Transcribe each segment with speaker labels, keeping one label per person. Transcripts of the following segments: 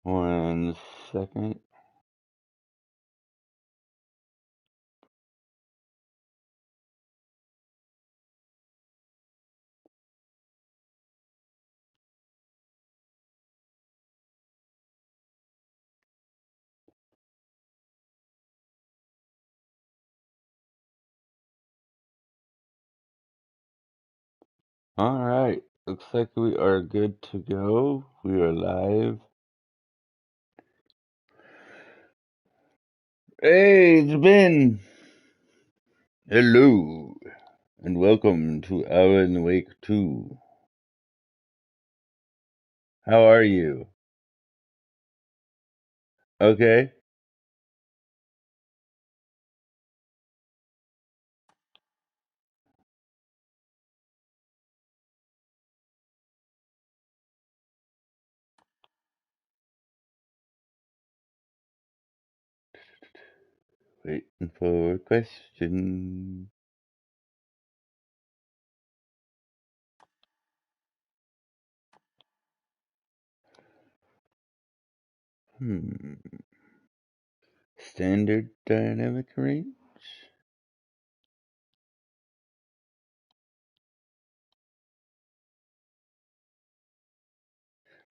Speaker 1: 1 second. Alright, looks like we are good to go. We are live. Hey, it's Ben! Hello, and welcome to Alan Wake 2. How are you? Okay. Waiting for a question. Standard dynamic range?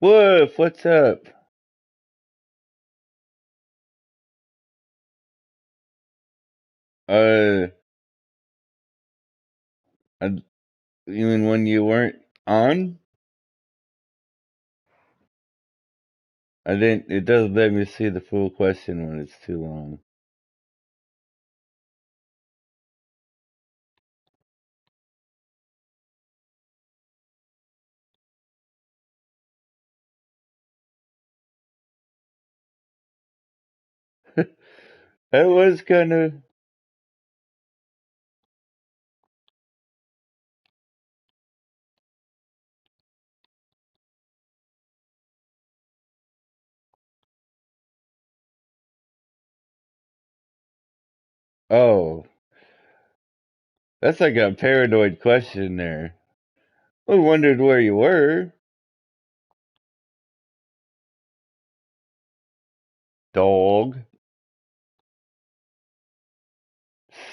Speaker 1: Woof, what's up? Uh, even when you weren't on? I didn't, it doesn't let me see the full question when it's too long. That was kind of, oh, that's like a paranoid question there. I wondered where you were. Dog.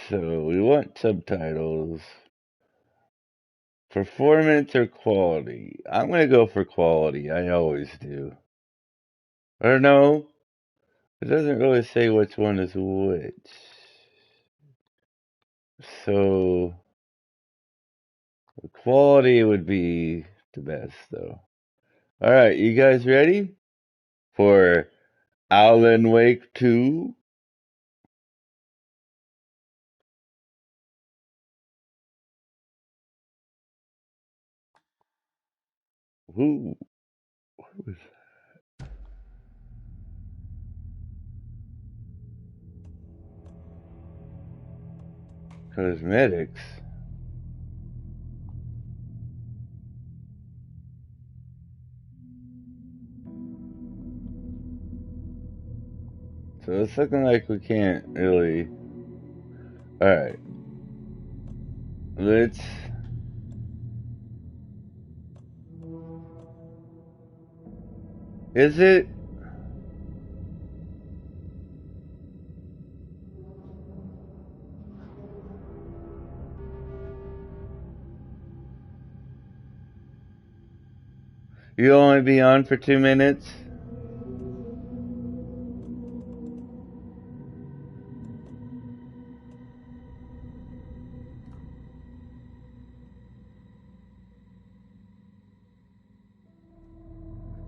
Speaker 1: So we want subtitles. Performance or quality? I'm gonna go for quality. I always do. Or no, it doesn't really say which one is which. So quality would be the best though. Alright, you guys ready for Alan Wake 2? Ooh, cosmetics. So it's looking like we can't really. Alright, let's. Is it? You only be on for 2 minutes?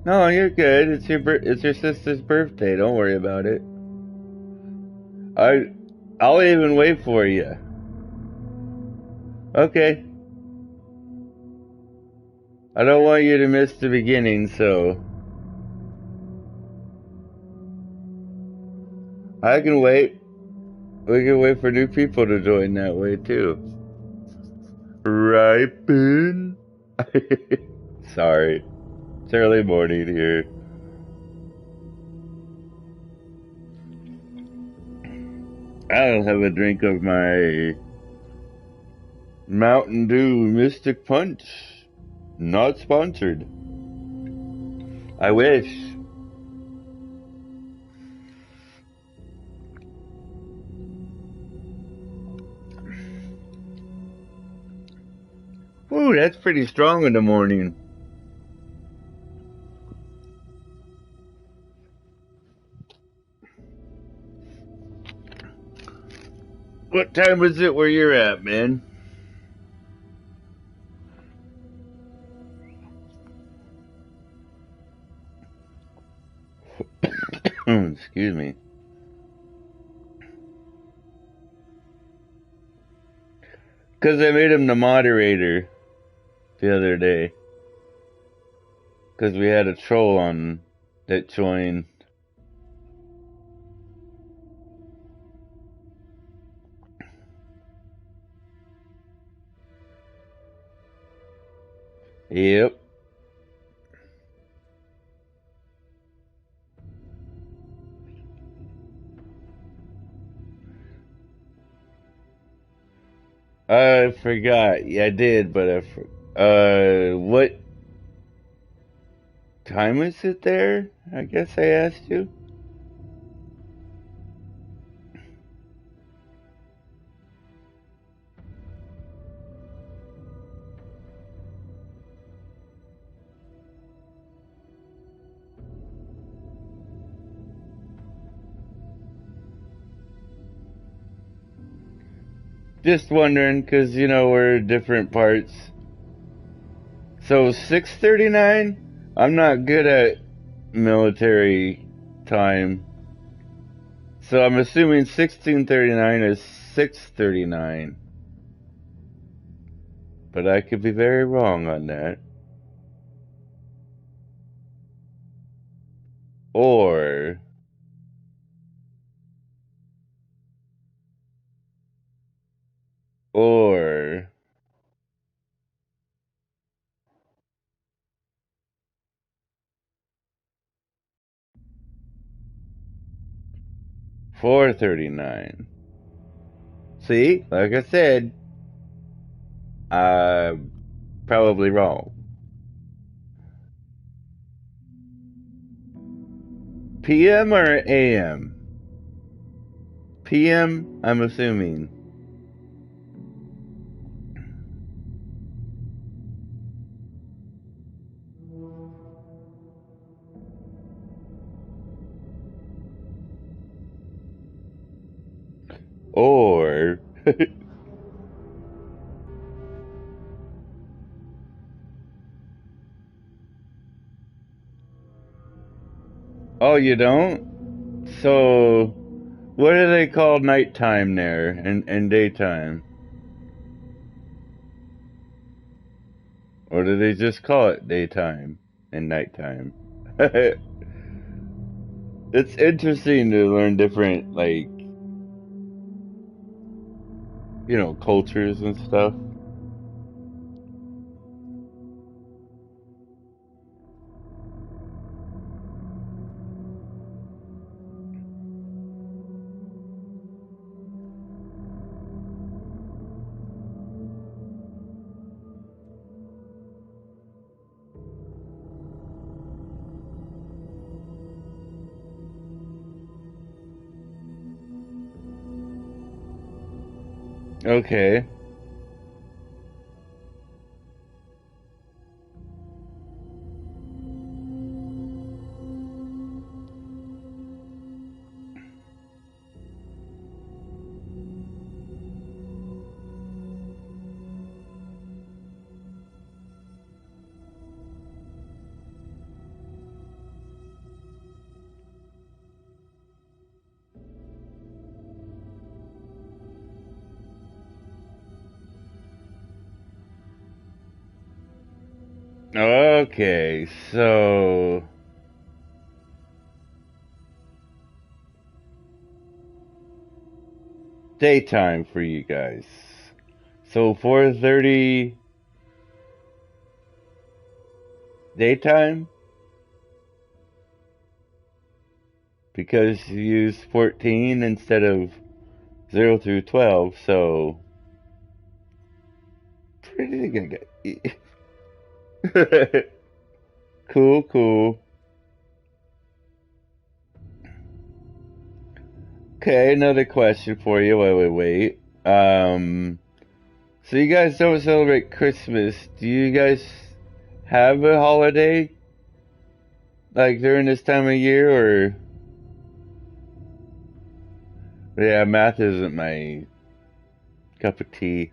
Speaker 1: No, you're good. It's your sister's birthday. Don't worry about it. I'll even wait for you. Okay. I don't want you to miss the beginning, so I can wait. We can wait for new people to join that way too. Right, Ben? Sorry. It's early morning here. I'll have a drink of my Mountain Dew Mystic Punch. Not sponsored. I wish. Ooh, that's pretty strong in the morning. What time is it where you're at, man? Excuse me. Because I made him the moderator the other day. Because we had a troll on that joined. Yep. I forgot. Yeah, I did, but what time is it there? I guess I asked you. Just wondering, because, we're different parts. So, 6:39? I'm not good at military time. So, I'm assuming 16:39 is 6:39. But I could be very wrong on that. Or 4:39. See, like I said, I'm probably wrong. PM or AM? PM, I'm assuming. Or oh, you don't? So what do they call nighttime there and daytime? Or do they just call it daytime and nighttime? It's interesting to learn different, like, cultures and stuff. Okay. Okay, so daytime for you guys. So 4:30 daytime because you use 14 instead of 0 through 12, so pretty good. Cool, cool. Okay, another question for you. Wait. So you guys don't celebrate Christmas. Do you guys have a holiday like during this time of year, or yeah, math isn't my cup of tea.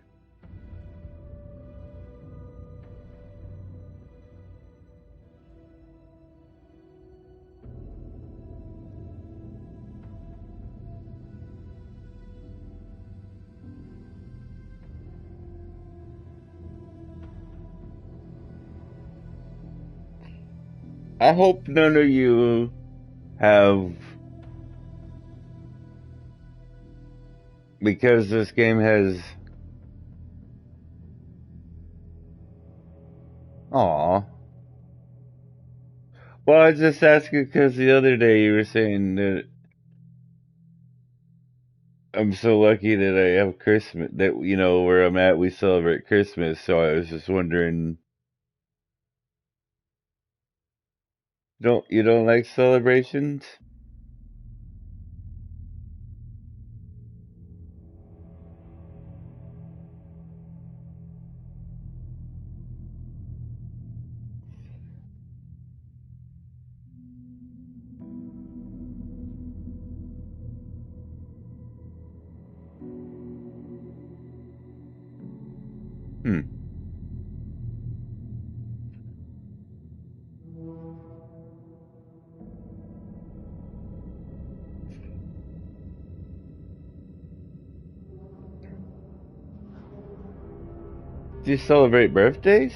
Speaker 1: I hope none of you have, because this game has. Aw. Well, I was just asking because the other day you were saying that I'm so lucky that I have Christmas, that, where I'm at, we celebrate Christmas. So I was just wondering, you don't like celebrations? Hmm. Do you celebrate birthdays?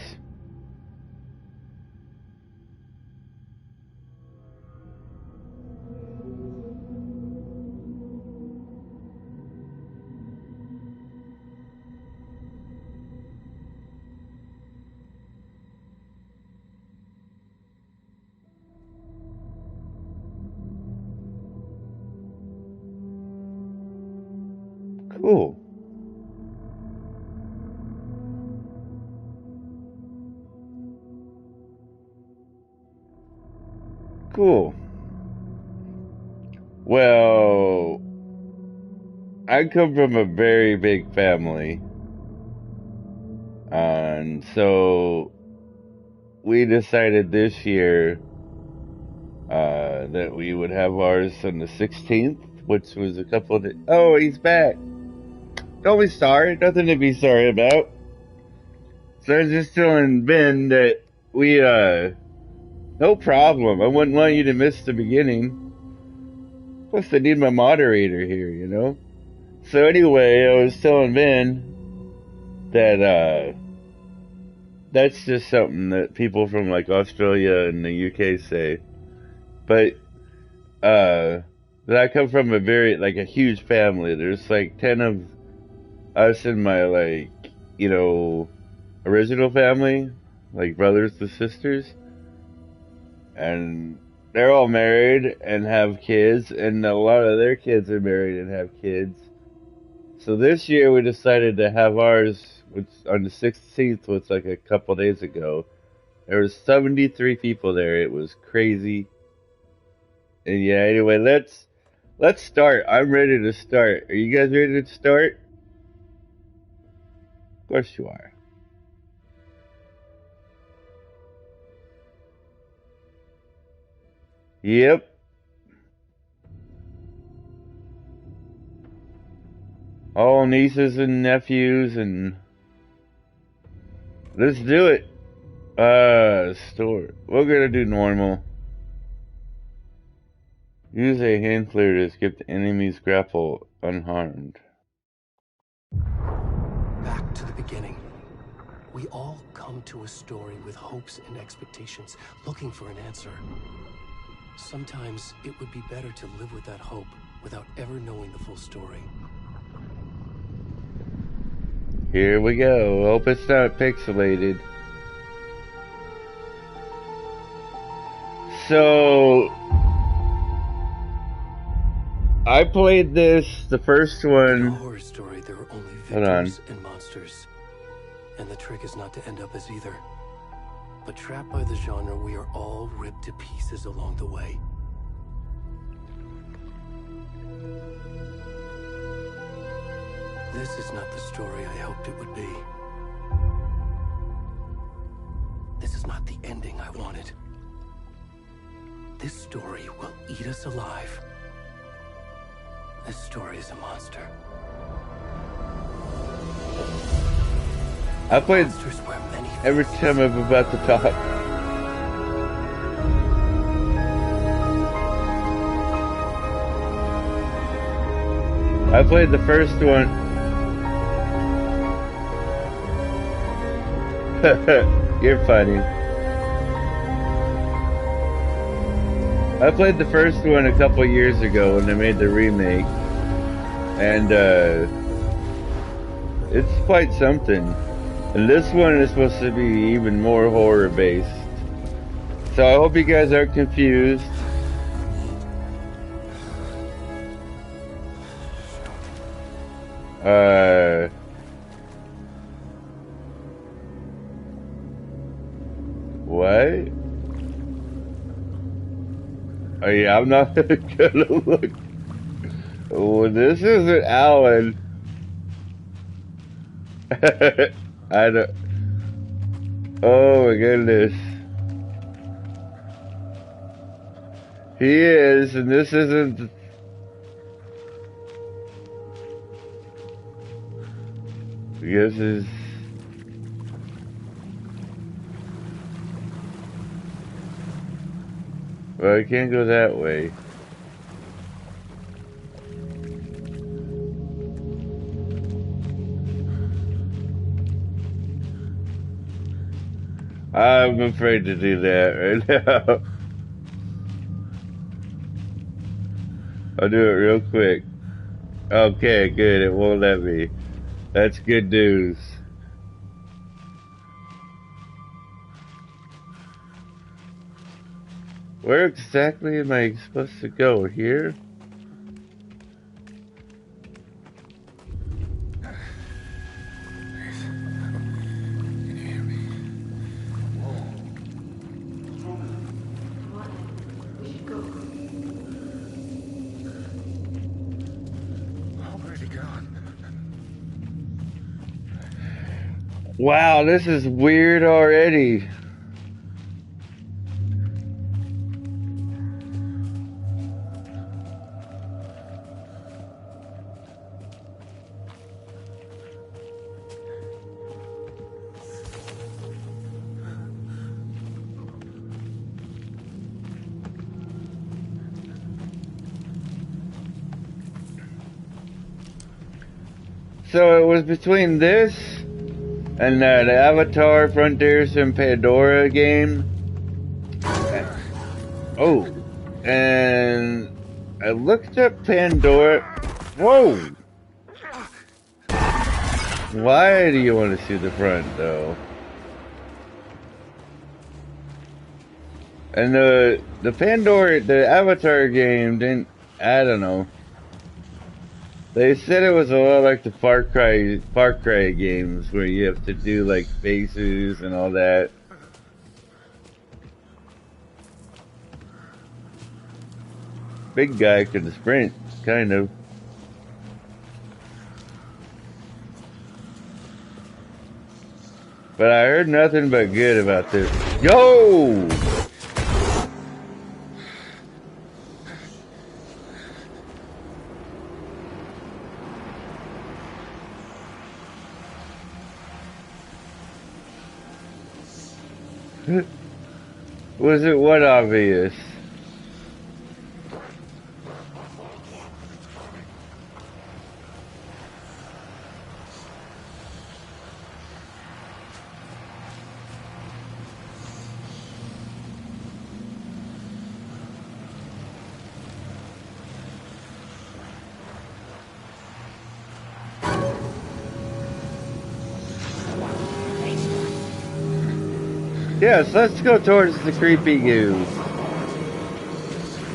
Speaker 1: Cool. Cool. Well, I come from a very big family. And so we decided this year that we would have ours on the 16th, which was a couple of days. Oh, he's back. Don't be sorry. Nothing to be sorry about. So I was just telling Ben that we, no problem. I wouldn't want you to miss the beginning. Plus, I need my moderator here. So anyway, I was telling Ben that, that's just something that people from like Australia and the UK say. But, that I come from like a huge family. There's like 10 of us in my original family, like brothers to sisters, and they're all married and have kids, and a lot of their kids are married and have kids. So this year we decided to have ours, which on the 16th was like a couple days ago. There was 73 people there. It was crazy. And yeah, anyway, let's start. I'm ready to start. Are you guys ready to start? Of course you are. Yep. All nieces and nephews, and let's do it. Store. We're gonna do normal. Use a hand flare to escape the enemy's grapple unharmed.
Speaker 2: Back to the beginning. We all come to a story with hopes and expectations, looking for an answer. Sometimes it would be better to live with that hope without ever knowing the full story.
Speaker 1: Here we go. Hope it's not pixelated. So, I played the first one.
Speaker 2: In a horror story, there are only victims and monsters. And the trick is not to end up as either. But trapped by the genre, we are all ripped to pieces along the way. This is not the story I hoped it would be. is not the ending I wanted. This story will eat us alive. This story is a monster.
Speaker 1: I played every time I'm about to talk. I played the first one. You're funny. I played the first one a couple years ago when they made the remake. And it's quite something. And this one is supposed to be even more horror based. So I hope you guys aren't confused. What? Oh yeah, I'm not gonna look. Oh, this isn't Alan. I don't. Oh my goodness. He is, and this isn't. This is. Well, I can't go that way. I'm afraid to do that right now. I'll do it real quick. Okay, good. It won't let me. That's good news. Where exactly am I supposed to go? Here? Wow, this is weird already. So it was between this and the Avatar, Frontiers, and Pandora game. Oh, and I looked up Pandora. Whoa! Why do you want to see the front, though? And the Pandora, the Avatar game didn't. I don't know. They said it was a lot like the Far Cry games where you have to do like faces and all that. Big guy can sprint, kind of. But I heard nothing but good about this. Yo! Was it what obvious? Yes, let's go towards the creepy goo.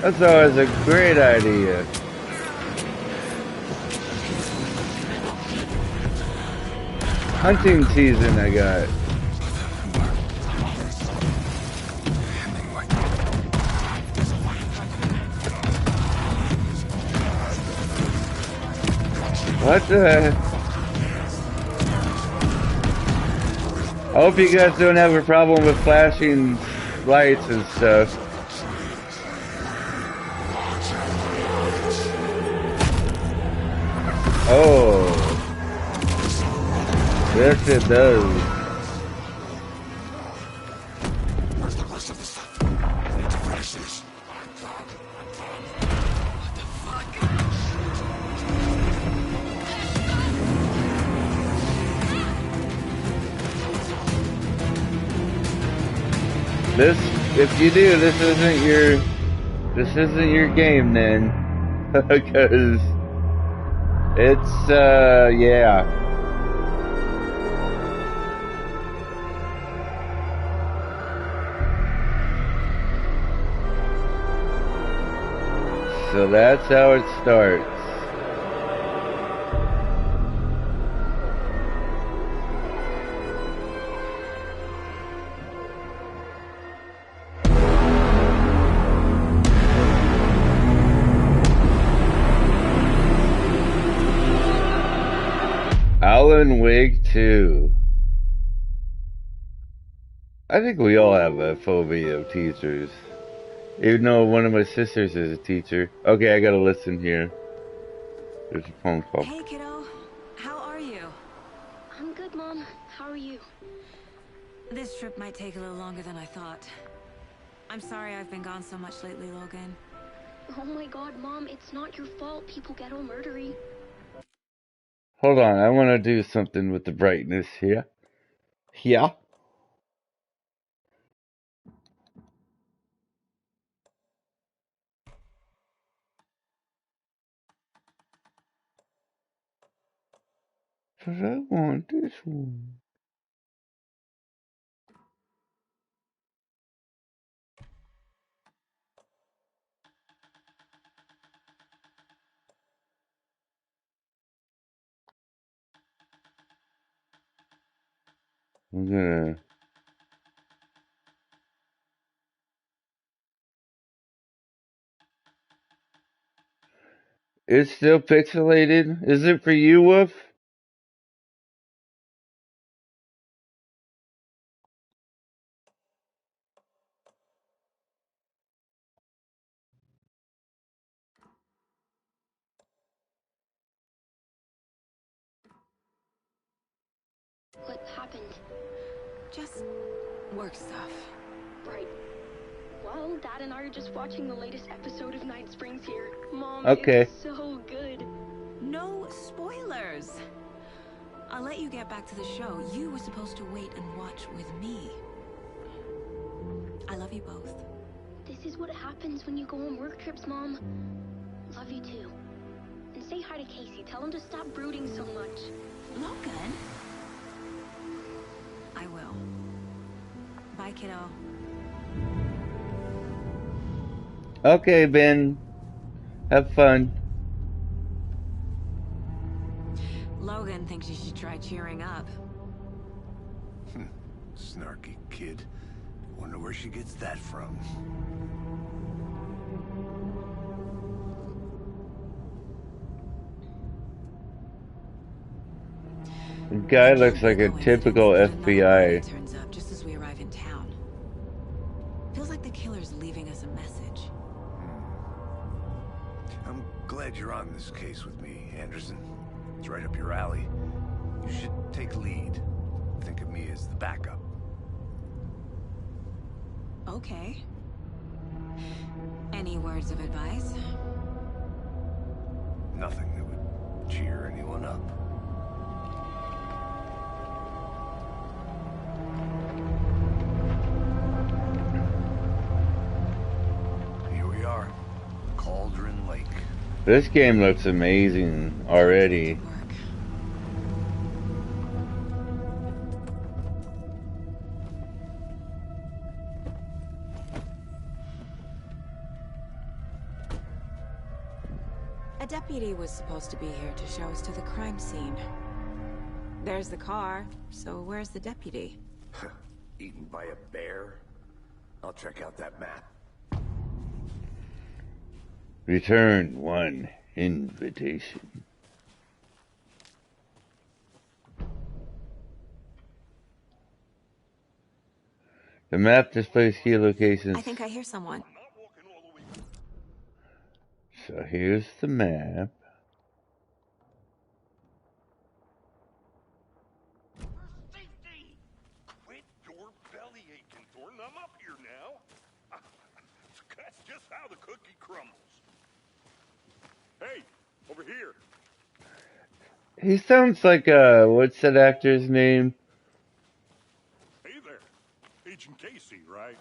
Speaker 1: That's always a great idea. Hunting season I got. What the heck? I hope you guys don't have a problem with flashing lights and stuff. Oh. Yes, it does. This, if you do, this isn't your game then, because it's, yeah. So that's how it starts. Alan Wake 2. I think we all have a phobia of teachers. Even though one of my sisters is a teacher. Okay, I gotta listen here. There's a phone call.
Speaker 3: Hey, kiddo. How are you?
Speaker 4: I'm good, Mom. How are you?
Speaker 3: This trip might take a little longer than I thought. I'm sorry I've been gone so much lately, Logan.
Speaker 4: Oh my god, Mom, it's not your fault people get all murdery.
Speaker 1: Hold on, I want to do something with the brightness here. Yeah. But I want this one. I'm gonna... It's still pixelated? Is it for you, Wolf?
Speaker 4: What happened?
Speaker 3: Just work stuff.
Speaker 4: Right. Well, Dad and I are just watching the latest episode of Night Springs here. Mom,
Speaker 1: okay.
Speaker 4: It's so good.
Speaker 3: No spoilers. I'll let you get back to the show. You were supposed to wait and watch with me. I love you both.
Speaker 4: This is what happens when you go on work trips, Mom. Love you too. And say hi to Casey. Tell him to stop brooding so much.
Speaker 3: Logan? I will. Bye, kiddo.
Speaker 1: Okay, Ben. Have fun.
Speaker 3: Logan thinks you should try cheering up.
Speaker 5: Snarky kid. Wonder where she gets that from.
Speaker 1: The guy looks like a typical FBI.
Speaker 3: Turns up just as we arrive in town. Feels like the killer's leaving us a message.
Speaker 5: I'm glad you're on this case with me, Anderson. It's right up your alley. You should take lead. Think of me as the backup.
Speaker 3: Okay. Any words of advice?
Speaker 5: Nothing that would cheer anyone up. Here we are. Cauldron Lake.
Speaker 1: This game looks amazing already.
Speaker 3: A deputy was supposed to be here to show us to the crime scene. There's the car, so where's the deputy?
Speaker 5: Eaten by a bear? I'll check out that map.
Speaker 1: Return one invitation. The map displays key locations.
Speaker 3: I think I hear someone.
Speaker 1: So here's the map.
Speaker 6: Quit your belly aching, Thornton. I'm up here now. That's just how the cookie crumbles. Hey, over here.
Speaker 1: He sounds like what's that actor's name?
Speaker 6: Hey there. Agent Casey, right?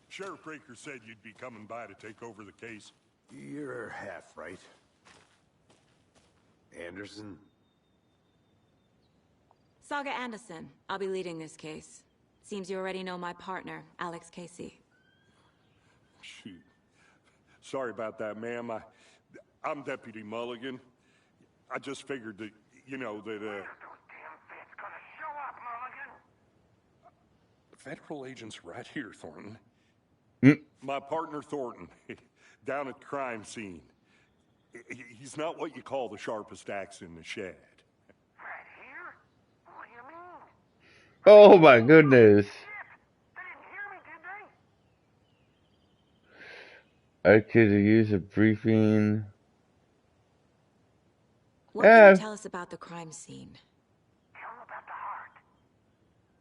Speaker 6: Sheriff Breaker said you'd be coming by to take over the case.
Speaker 5: You're half right. Anderson?
Speaker 3: Saga Anderson. I'll be leading this case. Seems you already know my partner, Alex Casey.
Speaker 6: Shoot. Sorry about that, ma'am. I'm Deputy Mulligan. I just figured that, you know, that, Federal agents right here, Thornton. My partner, Thornton, down at the crime scene. He's not what you call the sharpest axe in the shed.
Speaker 7: Right here? What do you mean?
Speaker 1: Oh my goodness.
Speaker 7: They didn't hear me, did they?
Speaker 1: I could use a briefing.
Speaker 3: What can you tell us about the crime scene?
Speaker 7: Tell them about the heart.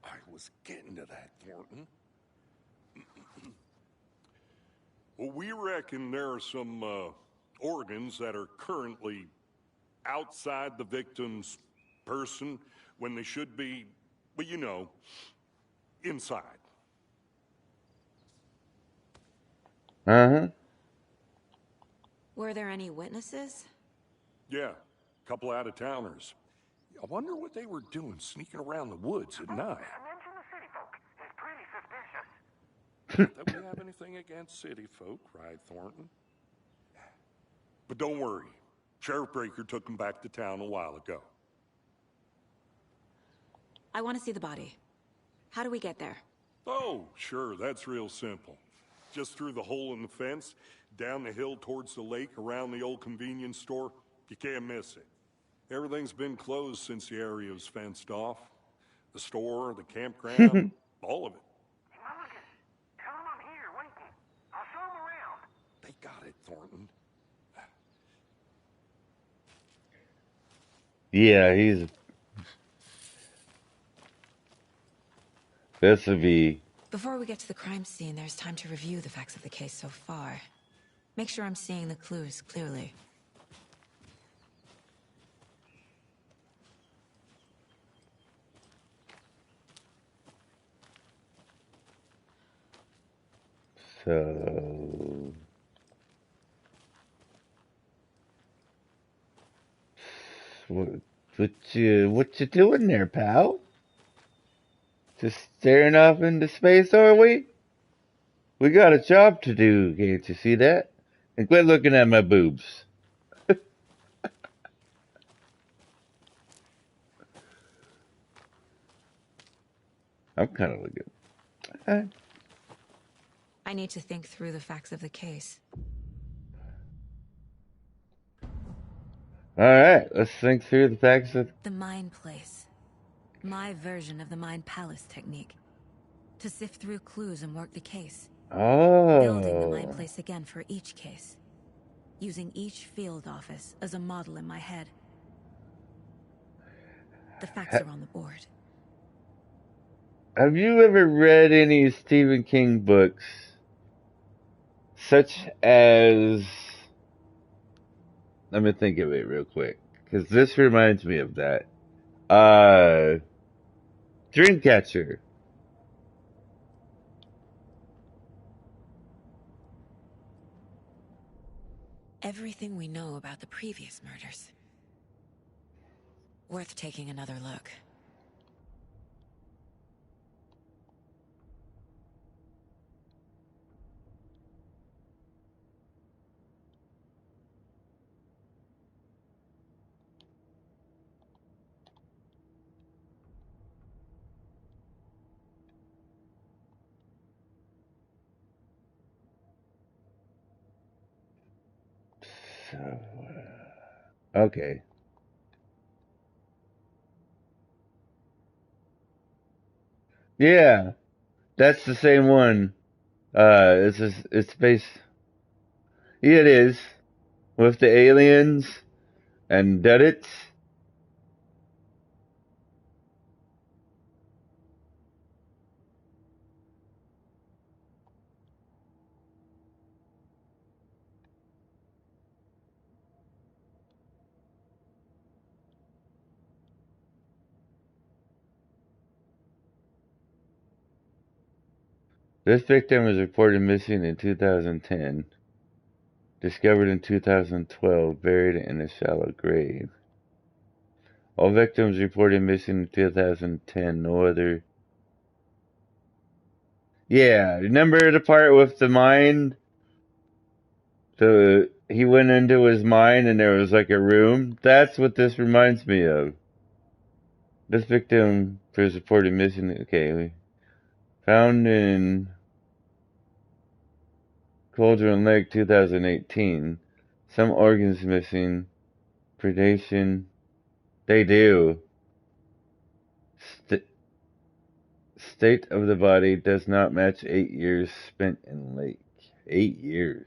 Speaker 6: I was getting to that, Thornton. Well, we reckon there are some organs that are currently outside the victim's person when they should be, well, you know, inside.
Speaker 1: Uh-huh.
Speaker 3: Were there any witnesses?
Speaker 6: Yeah, a couple out-of-towners. I wonder what they were doing sneaking around the woods at night.
Speaker 7: Mention the city folk. It's pretty suspicious.
Speaker 6: Not that we have anything against city folk, right, Thornton? But don't worry. Sheriff Breaker took them back to town a while ago.
Speaker 3: I want to see the body. How do we get there?
Speaker 6: Oh, sure, that's real simple. Just through the hole in the fence, down the hill towards the lake, around the old convenience store. You can't miss it. Everything's been closed since the area was fenced off. The store, the campground, all of it.
Speaker 7: Mulligan, tell them I'm here waiting. I'll show them around.
Speaker 6: They got it, Thornton.
Speaker 1: Yeah, he's. This would be.
Speaker 3: Before we get to the crime scene, there's time to review the facts of the case so far. Make sure I'm seeing the clues clearly.
Speaker 1: So. What you doing there, pal? Just staring off into space, are we? We got a job to do, can't you see that? And quit looking at my boobs. I'm kind of looking.
Speaker 3: I need to think through the facts of the case.
Speaker 1: Alright, let's think through the facts of...
Speaker 3: The Mind Place. My version of the Mind Palace technique. To sift through clues and work the case. Building the Mind
Speaker 1: Oh.
Speaker 3: Place again for each case. Using each field office as a model in my head. The facts are on the board.
Speaker 1: Have you ever read any Stephen King books? Such as... Let me think of it real quick. Because this reminds me of that. Dreamcatcher.
Speaker 3: Everything we know about the previous murders. Worth taking another look.
Speaker 1: So, okay. Yeah. That's the same one. It's based. Yeah, it is. With the aliens and Duddits. This victim was reported missing in 2010. Discovered in 2012, buried in a shallow grave. All victims reported missing in 2010. No other. Yeah, remember the part with the mine? So he went into his mine and there was like a room. That's what this reminds me of. This victim was reported missing. Okay, found in Cauldron Lake, 2018. Some organs missing. Predation. They do. State of the body does not match 8 years spent in lake. 8 years.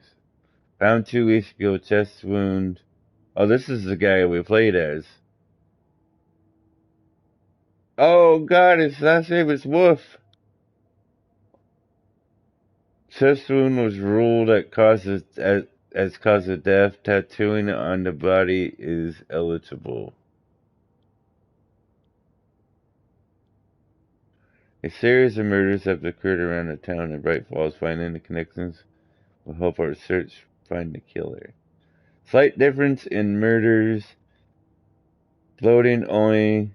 Speaker 1: Found 2 weeks ago, chest wound. Oh, this is the guy we played as. Oh god, his last name is Wolf. Chest wound was ruled as cause of death. Tattooing on the body is eligible. A series of murders have occurred around the town of Bright Falls. Finding the connections will help our search find the killer. Slight difference in murders. Bloating only.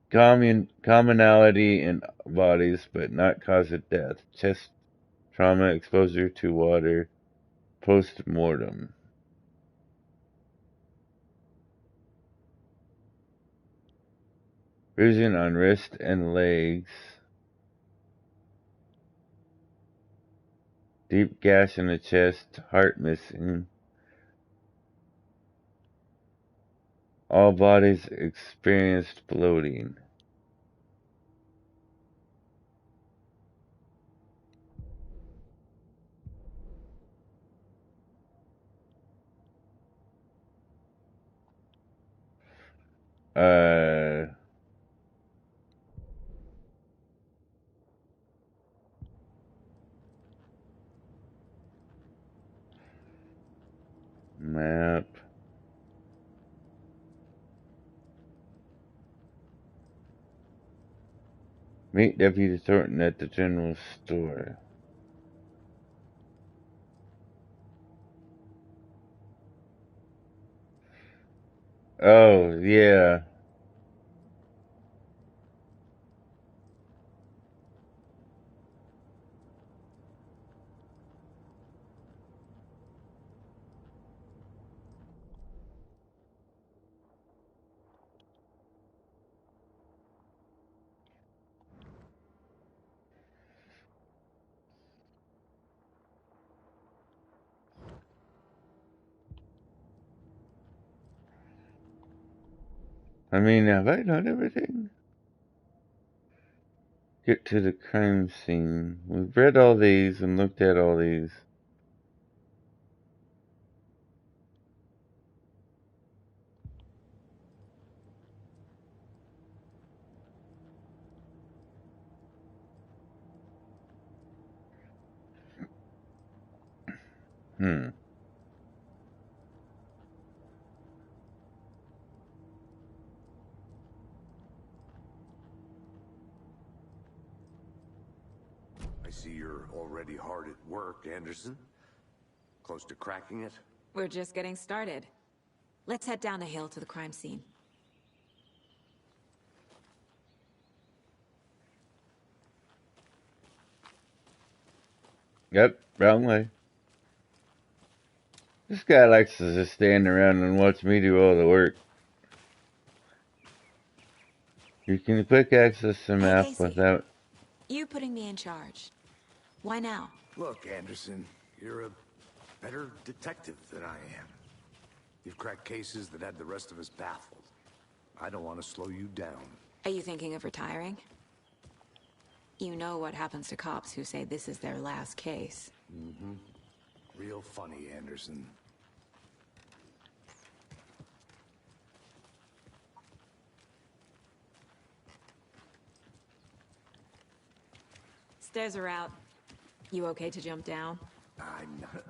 Speaker 1: Commonality in bodies, but not cause of death. Chest trauma, exposure to water. Post-mortem. Bruising on wrist and legs. Deep gash in the chest. Heart missing. All bodies experienced bloating. Map. Meet Deputy Thornton at the general store. Oh, yeah. I mean, have I done everything? Get to the crime scene. We've read all these and looked at all these.
Speaker 5: I see you're already hard at work, Anderson. Close to cracking it?
Speaker 3: We're just getting started. Let's head down the hill to the crime scene.
Speaker 1: Yep, wrong way. This guy likes to just stand around and watch me do all the work. You can quick access the map
Speaker 3: Casey.
Speaker 1: without...
Speaker 3: You putting me in charge. Why now?
Speaker 5: Look, Anderson, you're a better detective than I am. You've cracked cases that had the rest of us baffled. I don't want to slow you down.
Speaker 3: Are you thinking of retiring? You know what happens to cops who say this is their last case.
Speaker 5: Mm-hmm. Real funny, Anderson.
Speaker 3: Stairs are out. You okay to jump down?
Speaker 5: I'm not...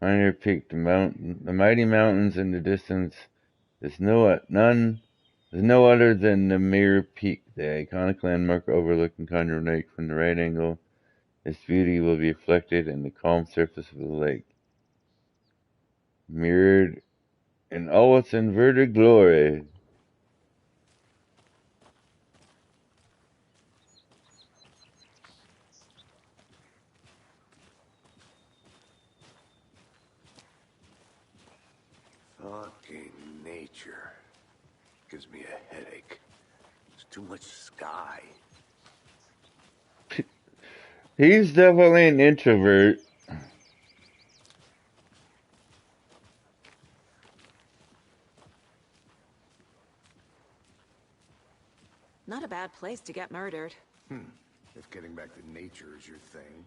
Speaker 1: Pioneer Peak, the mighty mountains in the distance. There's no other than the Mirror Peak, the iconic landmark overlooking Conroe Lake from the right angle. Its beauty will be reflected in the calm surface of the lake, mirrored in all its inverted glory.
Speaker 5: Fucking nature. Gives me a headache. There's too much sky.
Speaker 1: He's definitely an introvert.
Speaker 3: Not a bad place to get murdered.
Speaker 5: If getting back to nature is your thing.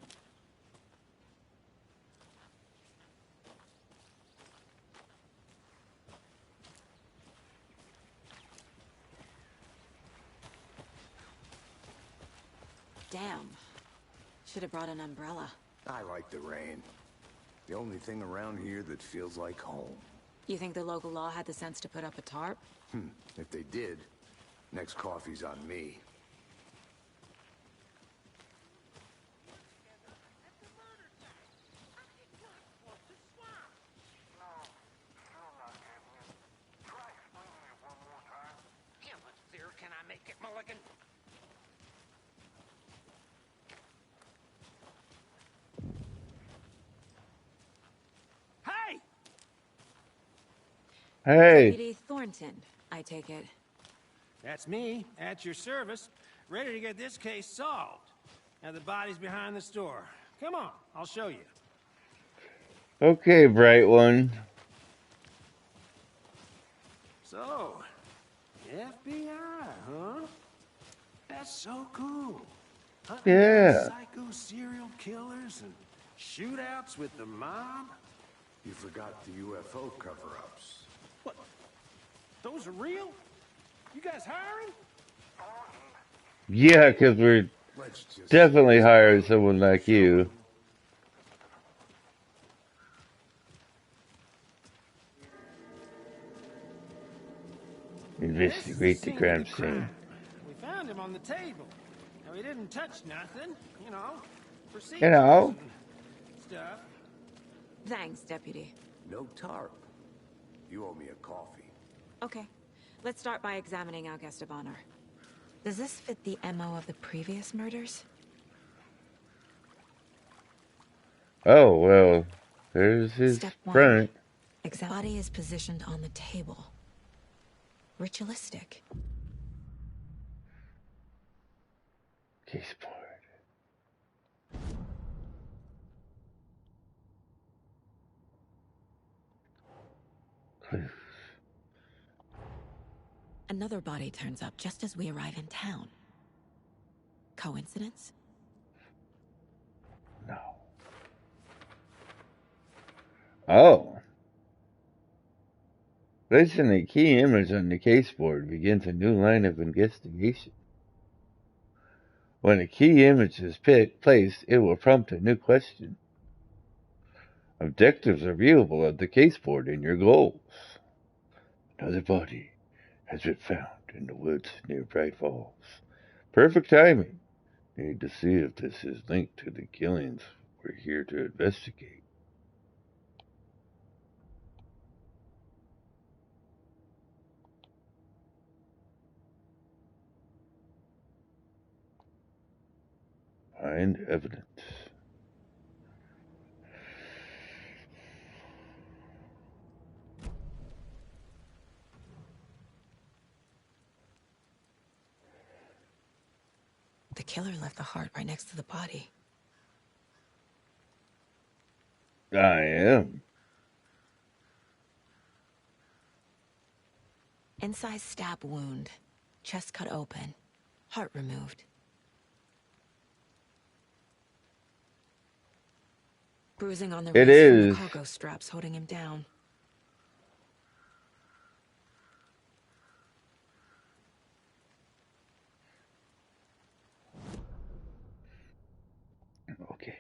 Speaker 3: Damn. Should have brought an umbrella.
Speaker 5: I like the rain. The only thing around here that feels like home.
Speaker 3: You think the local law had the sense to put up a tarp?
Speaker 5: If they did, next coffee's on me.
Speaker 7: Can I make it, Mulligan? Hey!
Speaker 1: Hey,
Speaker 3: Deputy Thornton, I take it.
Speaker 8: That's me, at your service, ready to get this case solved. Now the body's behind the store. Come on, I'll show you.
Speaker 1: okay, bright one.
Speaker 8: So, FBI, huh? That's so cool. Hunting
Speaker 1: Yeah.
Speaker 8: down psycho serial killers and shootouts with the mob.
Speaker 5: You forgot the UFO cover-ups.
Speaker 8: What? Those are real? You guys hiring?
Speaker 1: Yeah, because we're
Speaker 5: Let's just
Speaker 1: definitely hiring someone like you. Investigate the crime scene.
Speaker 8: We found him on the table. Now, he didn't touch nothing, you know. Procedures
Speaker 1: You know.
Speaker 8: and stuff.
Speaker 3: Thanks, Deputy.
Speaker 5: no tarp. You owe me a coffee.
Speaker 3: Okay. Let's start by examining our guest of honor. Does this fit the MO of the previous murders?
Speaker 1: Oh, well, there's his
Speaker 3: Step 1.
Speaker 1: front.
Speaker 3: Body is positioned on the table. Ritualistic.
Speaker 1: Case board. Clues.
Speaker 3: Another body turns up just as we arrive in town. Coincidence?
Speaker 1: No. Oh. Placing a key image on the case board begins a new line of investigation. When a key image is placed, it will prompt a new question. Objectives are viewable on the case board in your goals. Another body has been found in the woods near Bright Falls. Perfect timing. Need to see if this is linked to the killings we're here to investigate. Find evidence.
Speaker 3: The killer left the heart right next to the body.
Speaker 1: I am.
Speaker 3: Incised stab wound. Chest cut open. Heart removed. Bruising on the
Speaker 1: It
Speaker 3: wrist from the
Speaker 1: is.
Speaker 3: cargo straps holding him down.
Speaker 1: Okay.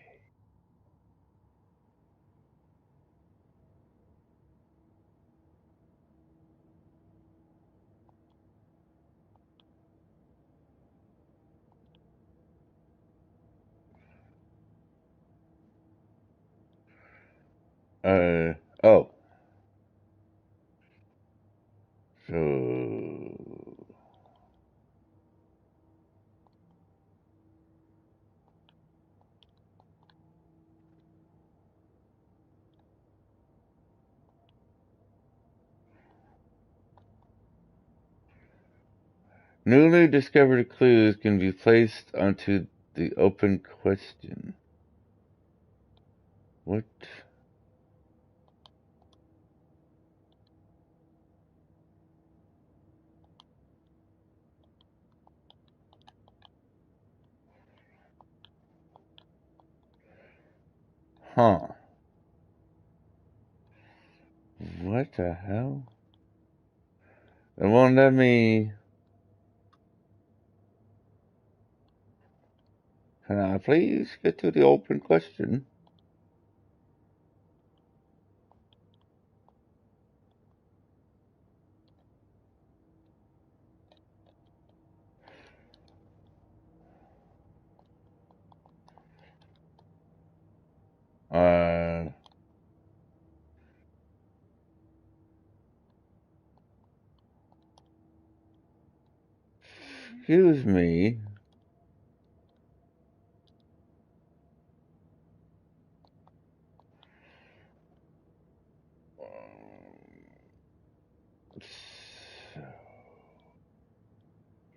Speaker 1: Oh. So... Newly discovered clues can be placed onto the open question. What? Huh. What the hell? It won't let me... Can I please get to the open question? Excuse me.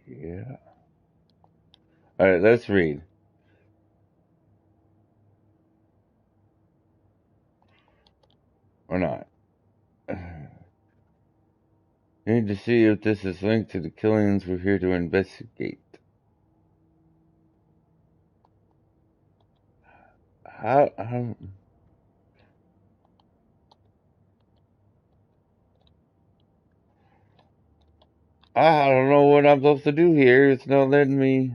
Speaker 1: Yeah. Alright, let's read. Or not. Need to see if this is linked to the killings we're here to investigate. How I don't know what I'm supposed to do here. It's not letting me.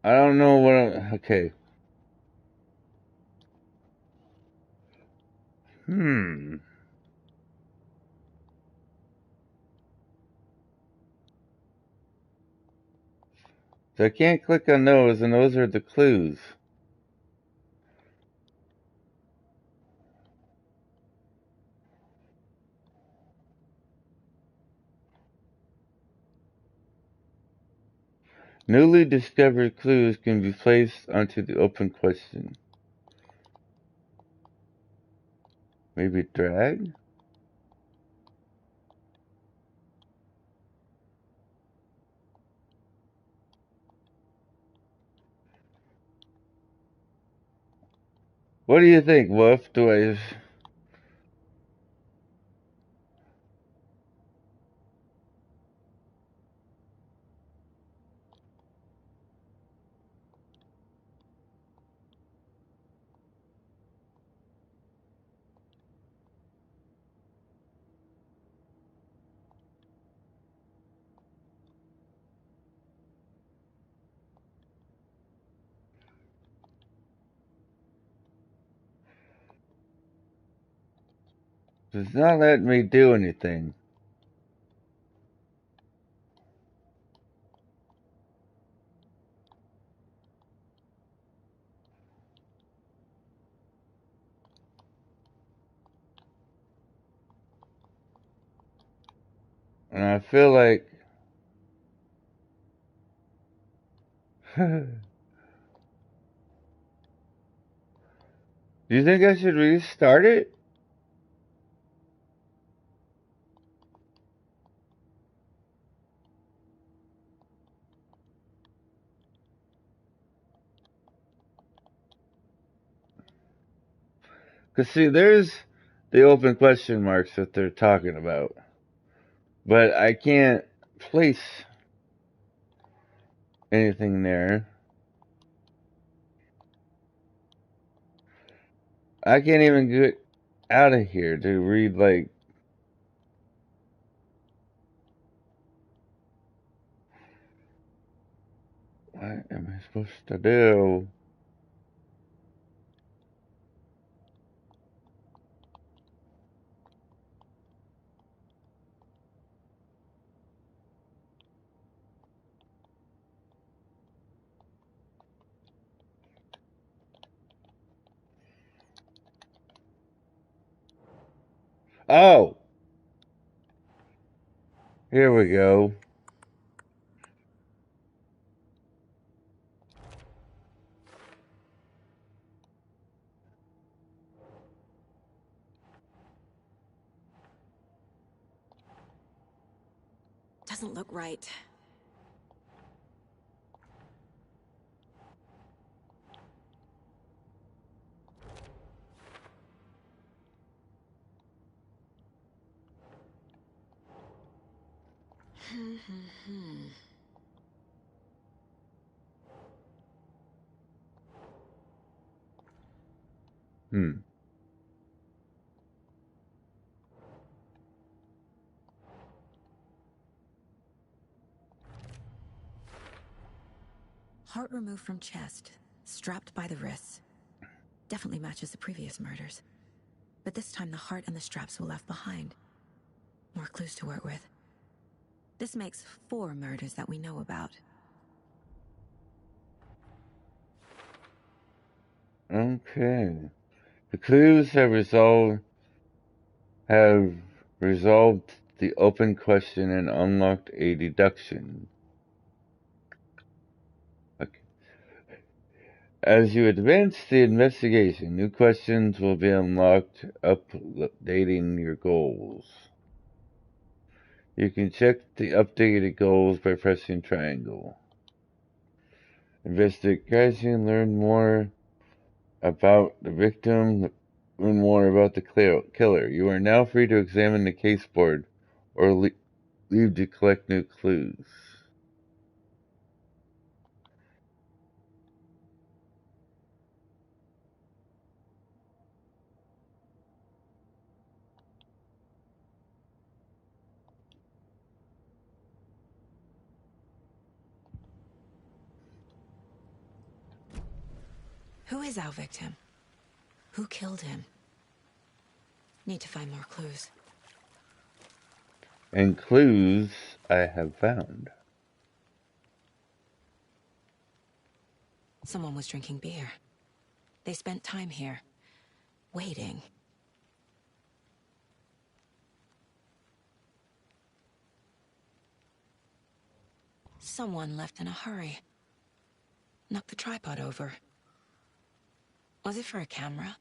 Speaker 1: I don't know what I'm. Okay. So I can't click on those, and those are the clues. Newly discovered clues can be placed onto the open question. Maybe drag? What do you think, Wolf? Do I... It's not letting me do anything. And I feel like... Do you think I should restart it? Because, see, there's the open question marks that they're talking about. But I can't place anything there. I can't even get out of here to read, like... What am I supposed to do? Oh! Here we go.
Speaker 3: Doesn't look right. Heart removed from chest, strapped by the wrists. Definitely matches the previous murders. But this time the heart and the straps were left behind. More clues to work with. This makes 4 murders that we know about.
Speaker 1: Okay. The clues have resolved the open question and unlocked a deduction. Okay. As you advance the investigation, new questions will be unlocked, updating your goals. You can check the updated goals by pressing triangle. Investigation, learn more about the victim, learn more about the killer. You are now free to examine the case board or leave to collect new clues.
Speaker 3: Who is our victim? Who killed him? Need to find more clues.
Speaker 1: And clues I have found.
Speaker 3: Someone was drinking beer. They spent time here, waiting. Someone left in a hurry. Knocked the tripod over. Was it for a camera?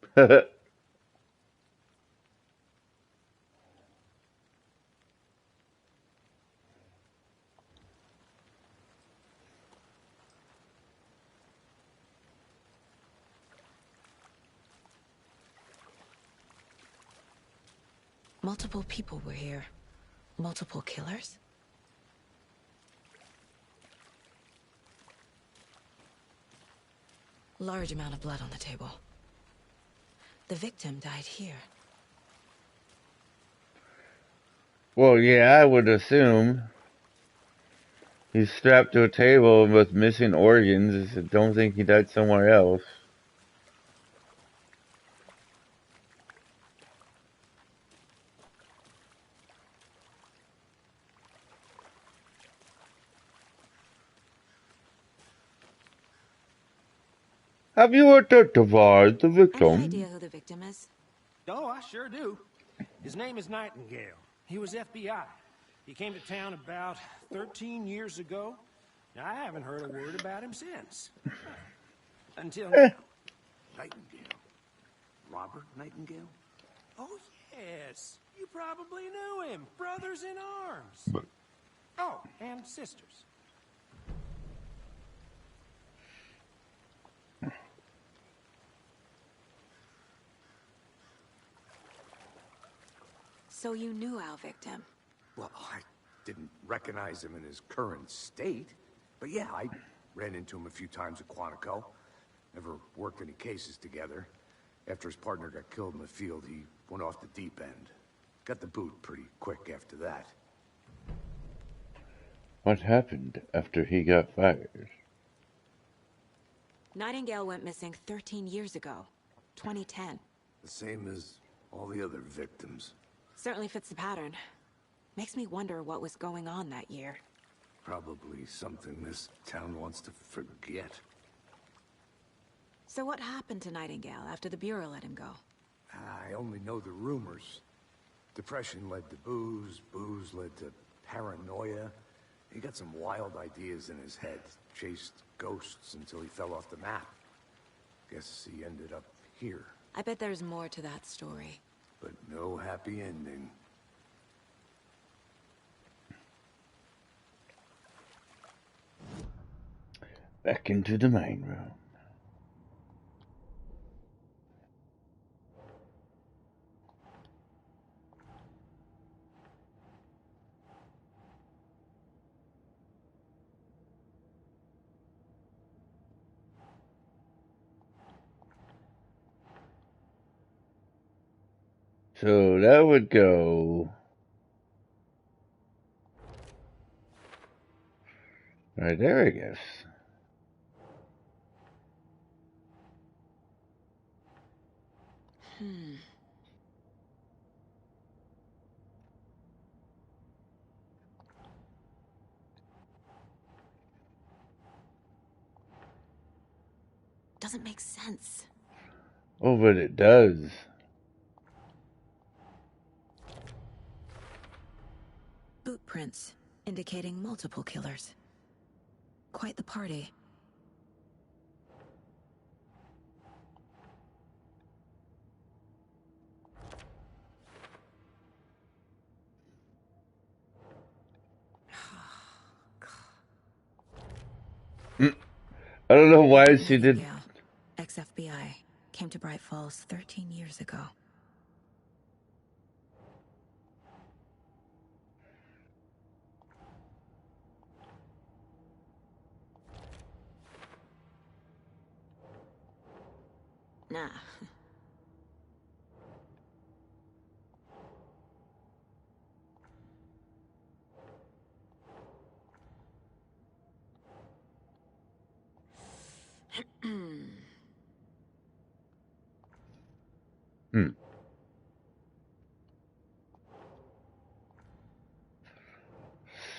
Speaker 3: Multiple people were here. Multiple killers? Large amount of blood on the table. The victim died here.
Speaker 1: Well, yeah, I would assume. He's strapped to a table with missing organs. I don't think he died somewhere else. Have you identified the victim?
Speaker 3: Any idea who the victim is?
Speaker 8: Oh, I sure do. His name is Nightingale. He was FBI. He came to town about 13 years ago. Now, I haven't heard a word about him since. Until now.
Speaker 5: Nightingale. Robert Nightingale?
Speaker 8: Oh, yes. You probably knew him. Brothers in arms. Oh, and sisters.
Speaker 3: So you knew our victim?
Speaker 5: Well, I didn't recognize him in his current state. But yeah, I ran into him a few times at Quantico. Never worked any cases together. After his partner got killed in the field, he went off the deep end. Got the boot pretty quick after that.
Speaker 1: What happened after he got fired?
Speaker 3: Nightingale went missing 13 years ago. 2010.
Speaker 5: The same as all the other victims.
Speaker 3: Certainly fits the pattern. Makes me wonder what was going on that year.
Speaker 5: Probably something this town wants to forget.
Speaker 3: So what happened to Nightingale after the Bureau let him go?
Speaker 5: I only know the rumors. Depression led to booze, booze led to paranoia. He got some wild ideas in his head, chased ghosts until he fell off the map. Guess he ended up here.
Speaker 3: I bet there's more to that story.
Speaker 5: But no happy ending.
Speaker 1: Back into the main room. So that would go right there, I guess.
Speaker 3: Doesn't make sense.
Speaker 1: Oh, but it does.
Speaker 3: Boot prints, indicating multiple killers. Quite the party.
Speaker 1: I don't know why she did.
Speaker 3: Yeah, ex-FBI, came to Bright Falls 13 years ago. Nah.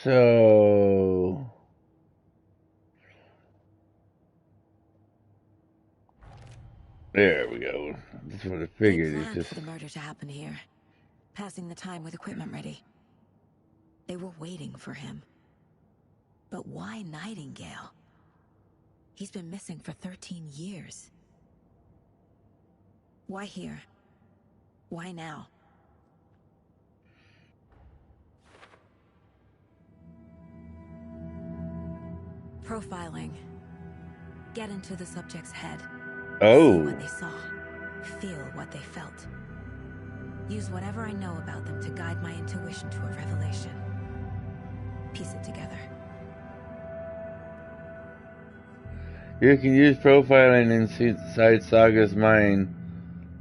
Speaker 1: So there we go. That's what I figured.
Speaker 3: They
Speaker 1: It's
Speaker 3: planned
Speaker 1: just
Speaker 3: for the murder to happen here, passing the time with equipment ready. They were waiting for him. But why Nightingale? He's been missing for 13 years. Why here? Why now? Profiling. Get into the subject's head. See what they saw. Feel what they felt. Use whatever I know about them to guide my intuition to a revelation. Piece it together.
Speaker 1: You can use profiling inside Saga's mind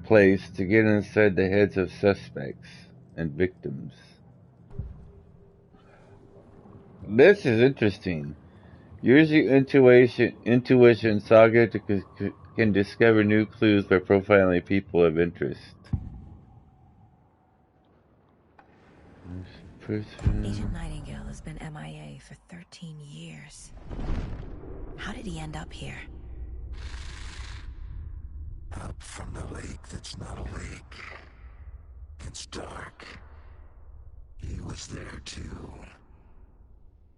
Speaker 1: place to get inside the heads of suspects and victims. This is interesting. Use your intuition, Saga can discover new clues by profiling people of interest.
Speaker 3: Agent Nightingale has been MIA for 13 years. How did he end up here?
Speaker 9: Up from the lake that's not a lake. It's dark. He was there too.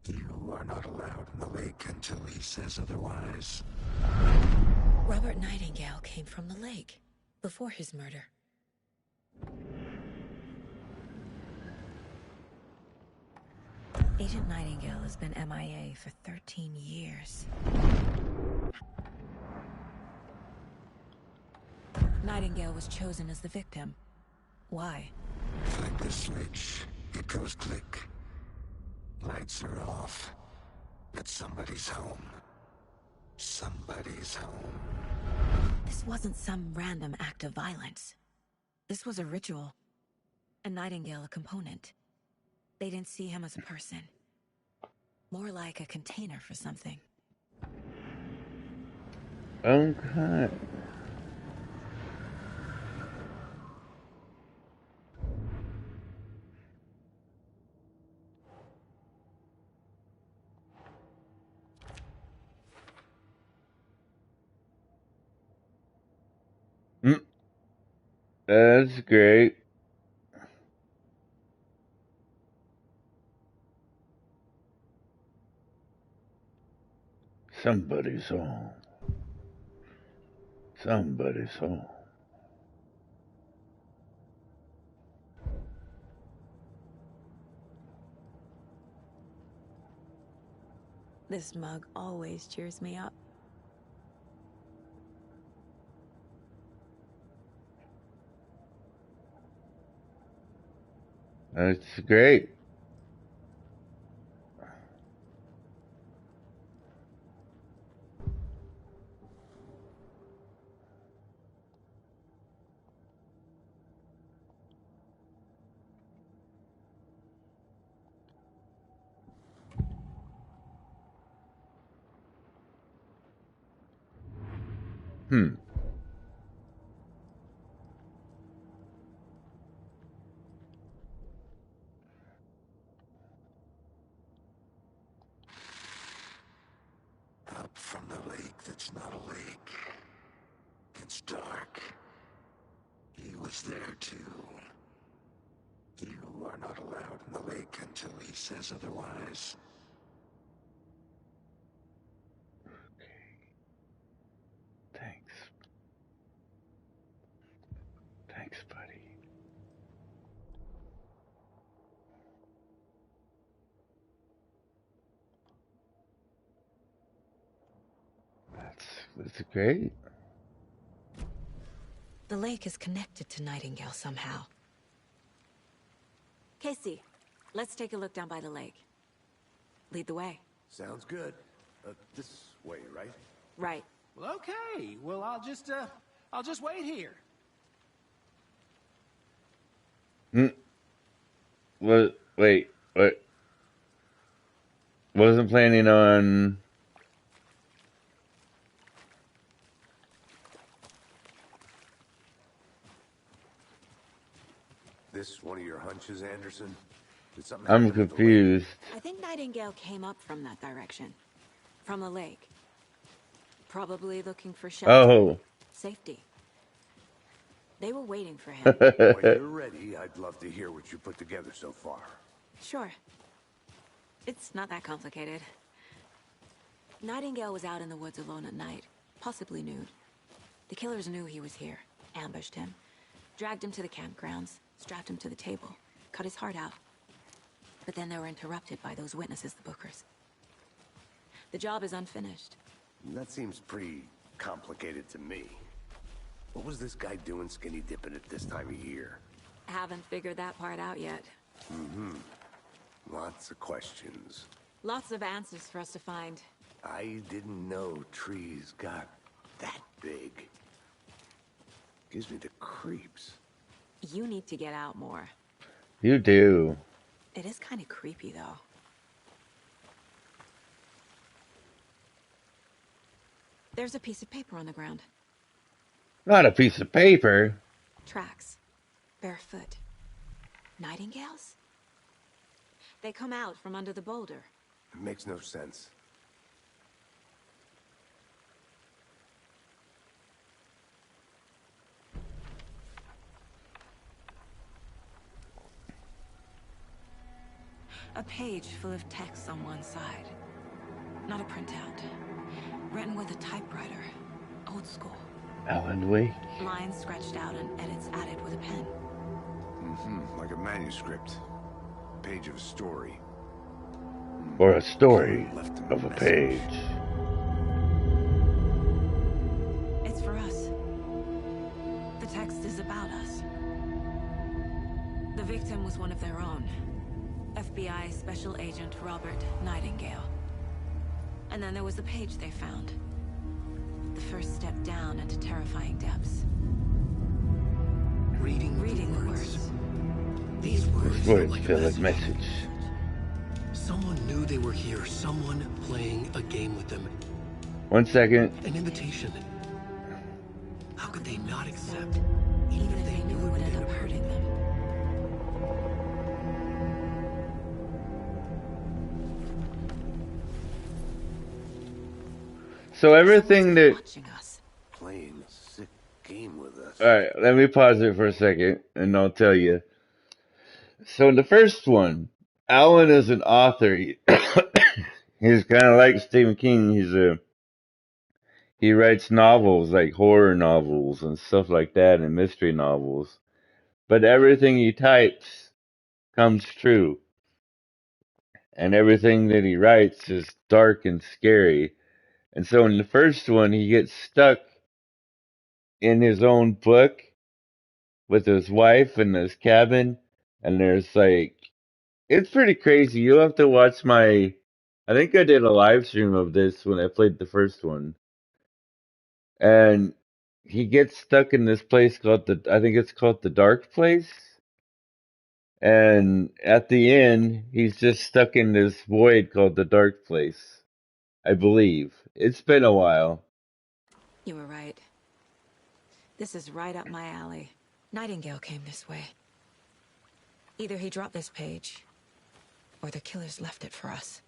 Speaker 9: You are not allowed in the lake until he says otherwise.
Speaker 3: Robert Nightingale came from the lake before his murder. Agent Nightingale has been MIA for 13 years. Nightingale was chosen as the victim. Why?
Speaker 9: Flick the switch. It goes click. Lights are off. But somebody's home. Somebody's home.
Speaker 3: This wasn't some random act of violence. This was a ritual. And Nightingale a component. They didn't see him as a person. More like a container for something.
Speaker 1: Okay. That's great. Somebody's home. Somebody's home.
Speaker 3: This mug always cheers me up.
Speaker 1: That's great.
Speaker 9: Up from the lake that's not a lake. It's dark. He was there too. You are not allowed in the lake until he says otherwise.
Speaker 1: Thanks. Thanks, buddy. That's great.
Speaker 3: The lake is connected to Nightingale somehow. Casey, let's take a look down by the lake. Lead the way.
Speaker 5: Sounds good. This way, right?
Speaker 3: Right.
Speaker 8: Well, okay. Well, I'll just wait here.
Speaker 1: Wait. What? Wasn't planning on.
Speaker 5: This one of your hunches, Anderson? Did something
Speaker 1: I'm
Speaker 5: happen at the lake?
Speaker 1: confused.
Speaker 3: I think Nightingale came up from that direction. From the lake. Probably looking for shelter.
Speaker 1: Oh.
Speaker 3: Safety. They were waiting for him.
Speaker 5: When you're ready, I'd love to hear what you put together so far.
Speaker 3: Sure. It's not that complicated. Nightingale was out in the woods alone at night, possibly nude. The killers knew he was here, ambushed him, dragged him to the campgrounds, strapped him to the table, cut his heart out. But then they were interrupted by those witnesses, the Bookers. The job is unfinished.
Speaker 5: That seems pretty complicated to me. What was this guy doing skinny dipping at this time of year?
Speaker 3: Haven't figured that part out yet.
Speaker 5: Lots of questions.
Speaker 3: Lots of answers for us to find.
Speaker 5: I didn't know trees got that big. Gives me the creeps.
Speaker 3: You need to get out more.
Speaker 1: You do.
Speaker 3: It is kind of creepy, though. There's a piece of paper on the ground.
Speaker 1: Not a piece of paper.
Speaker 3: Tracks. Barefoot. Nightingales? They come out from under the boulder.
Speaker 5: It makes no sense.
Speaker 3: A page full of text on one side. Not a printout. Written with a typewriter. Old school.
Speaker 1: Alan Wake.
Speaker 3: Lines scratched out and edits added with a pen.
Speaker 5: Like a manuscript. Page of a story.
Speaker 1: Or a story
Speaker 5: Left him
Speaker 1: of a
Speaker 5: message.
Speaker 1: page.
Speaker 3: It's for us. The text is about us. The victim was one of their own. FBI Special Agent Robert Nightingale. And then there was the page they found. The first step down into terrifying depths.
Speaker 2: Reading
Speaker 3: the words.
Speaker 2: These words
Speaker 1: Feel like message.
Speaker 2: Someone knew they were here. Someone playing a game with them.
Speaker 1: 1 second.
Speaker 2: An invitation. How could they not accept?
Speaker 3: Even if they knew it would end up hurting them.
Speaker 1: So everything that...
Speaker 3: Watching us.
Speaker 5: Playing a sick game with us.
Speaker 1: Alright, let me pause it for a second, and I'll tell you. So in the first one, Alan is an author. He's kind of like Stephen King. He writes novels, like horror novels and stuff like that, and mystery novels. But everything he types comes true. And everything that he writes is dark and scary. And so in the first one, he gets stuck in his own book with his wife in his cabin. And there's like, it's pretty crazy. You'll have to watch I think I did a live stream of this when I played the first one. And he gets stuck in this place I think it's called the Dark Place. And at the end, he's just stuck in this void called the Dark Place. I believe. It's been a while.
Speaker 3: You were right. This is right up my alley. Nightingale came this way. Either he dropped this page, or the killers left it for us.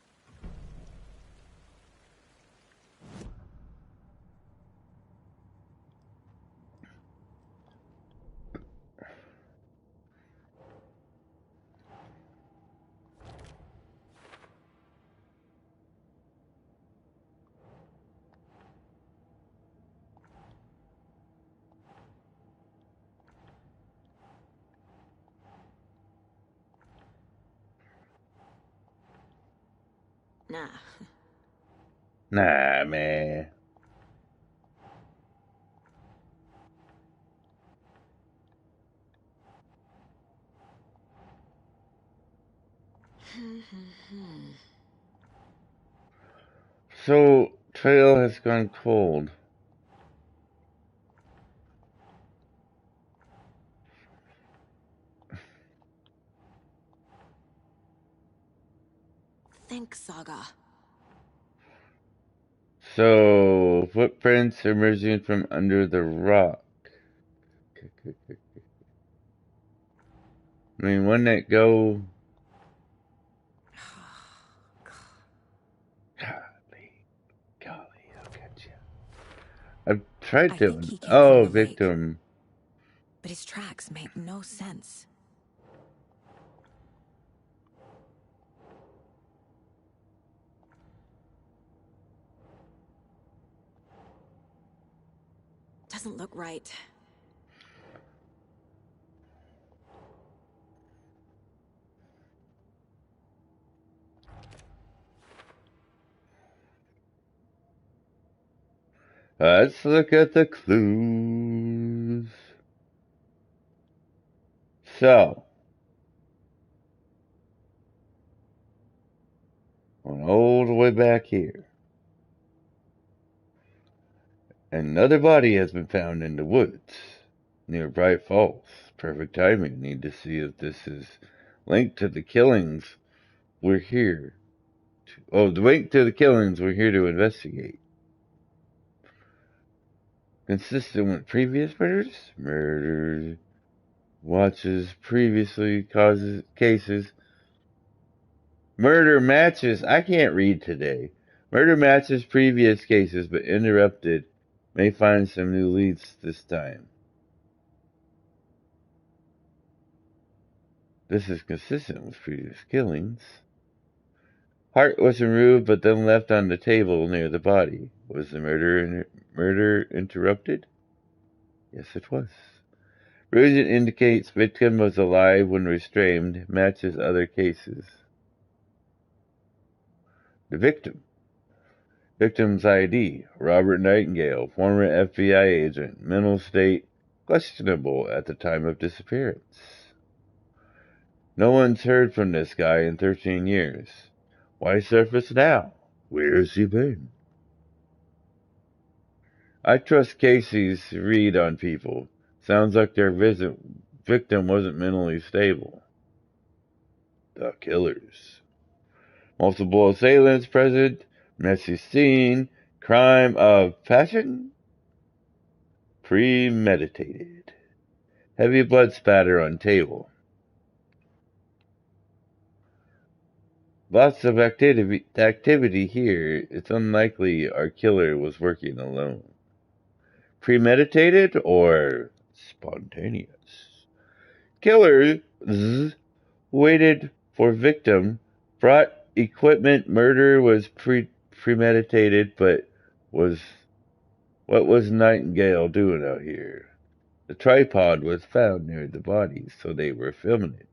Speaker 3: Nah.
Speaker 1: Nah, man. So, trail has gone cold.
Speaker 3: Think, Saga.
Speaker 1: So, footprints emerging from under the rock. I mean, wouldn't it go... Golly, I'll get you. I've tried to...
Speaker 3: think he came
Speaker 1: Oh,
Speaker 3: from the lake.
Speaker 1: victim.
Speaker 3: But his tracks make no sense. Doesn't look right.
Speaker 1: Let's look at the clues. So, going all the way back here. Another body has been found in the woods near Bright Falls. Perfect timing. Need to see if this is linked to the killings we're here. The link to the killings we're here to investigate. Consistent with previous murders? Murders. Watches previously causes cases. Murder matches. I can't read today. Murder matches previous cases, but interrupted. May find some new leads this time. This is consistent with previous killings. Heart was removed but then left on the table near the body. Was the murder interrupted? Yes, it was. Bruising indicates victim was alive when restrained, matches other cases. The victim. Victim's ID, Robert Nightingale, former FBI agent, mental state questionable at the time of disappearance. No one's heard from this guy in 13 years. Why surface now? Where's he been? I trust Casey's read on people. Sounds like their victim wasn't mentally stable. The killers. Multiple assailants present, messy scene, crime of passion, premeditated. Heavy blood spatter on table. Lots of activity here. It's unlikely our killer was working alone. Premeditated or spontaneous? Killers waited for victim, brought equipment. Murder was premeditated, but what was Nightingale doing out here? The tripod was found near the body, so they were filming it.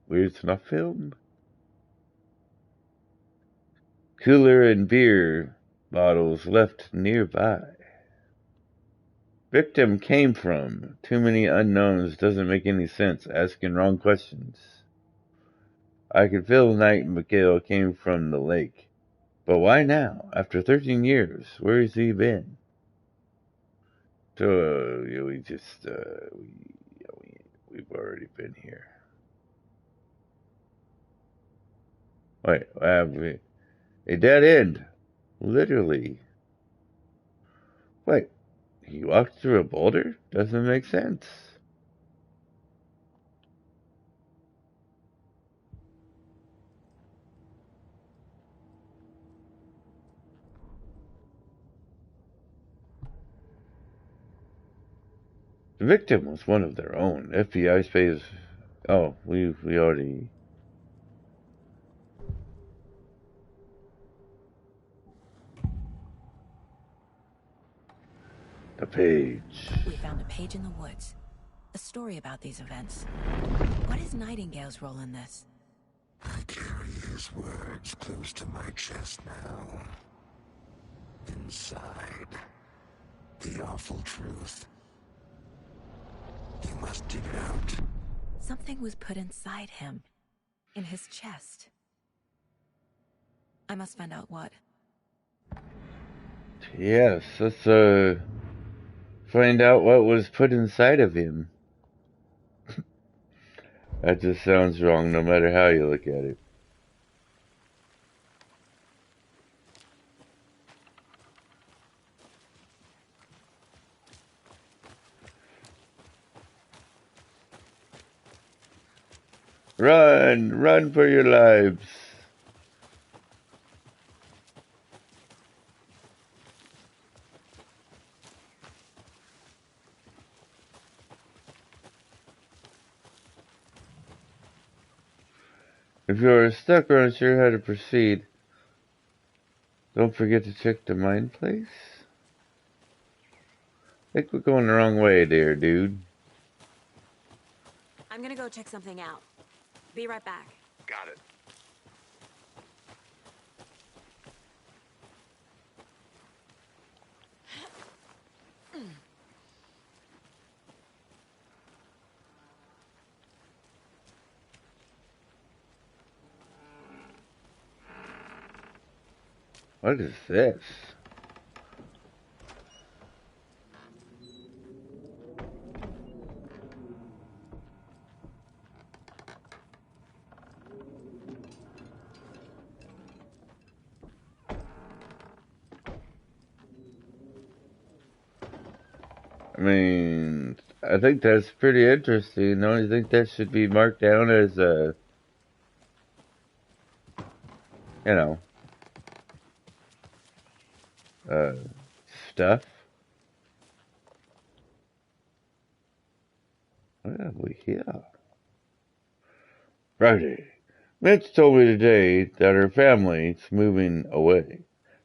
Speaker 1: Where's my film? Cooler and beer bottles left nearby. Victim came from. Too many unknowns doesn't make any sense. Asking wrong questions. I could feel Nightingale came from the lake. But why now? After 13 years, where has he been? So, we've already been here. Wait, have we? A dead end. Literally. Wait, he walked through a boulder? Doesn't make sense. The victim was one of their own. FBI space. Oh, we already. The page.
Speaker 3: We found a page in the woods. A story about these events. What is Nightingale's role in this?
Speaker 9: I carry his words close to my chest now. Inside, the awful truth. You must dig it out.
Speaker 3: Something was put inside him. In his chest. I must find out what.
Speaker 1: Yes, let's find out what was put inside of him. That just sounds wrong no matter how you look at it. Run! Run for your lives! If you are stuck or unsure how to proceed, don't forget to check the mine place. I think we're going the wrong way there, dude.
Speaker 3: I'm gonna go check something out. Be right back.
Speaker 5: Got it.
Speaker 1: What is this? I mean, I think that's pretty interesting. Don't you think that should be marked down as you know, stuff? Well, we here. Friday. Mitch told me today that her family's moving away.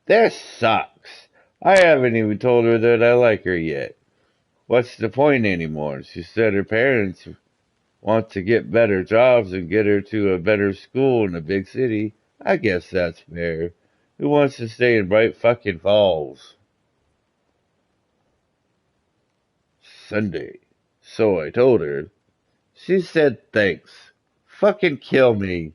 Speaker 1: That sucks. I haven't even told her that I like her yet. What's the point anymore? She said her parents want to get better jobs and get her to a better school in a big city. I guess that's fair. Who wants to stay in Bright fucking Falls? Sunday. So I told her. She said thanks. Fucking kill me.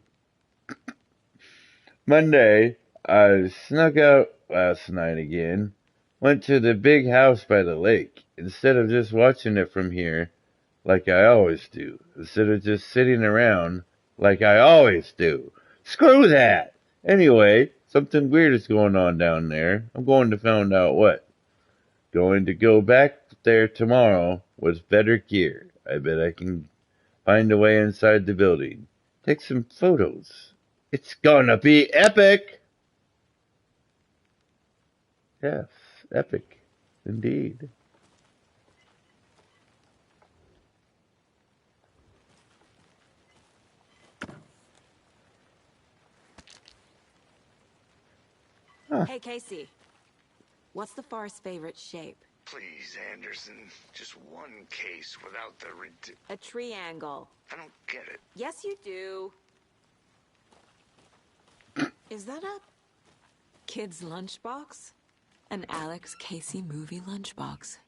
Speaker 1: Monday, I snuck out last night again. Went to the big house by the lake. Instead of just watching it from here, like I always do. Instead of just sitting around, like I always do. Screw that! Anyway, something weird is going on down there. I'm going to find out what. Going to go back there tomorrow with better gear. I bet I can find a way inside the building. Take some photos. It's gonna be epic! Yes, epic. Indeed. Huh.
Speaker 3: Hey, Casey. What's the far's favorite shape?
Speaker 7: Please, Anderson. Just one case without the
Speaker 3: A triangle.
Speaker 7: I don't get it.
Speaker 3: Yes, you do. Is that a kid's lunchbox? An Alex Casey movie lunchbox.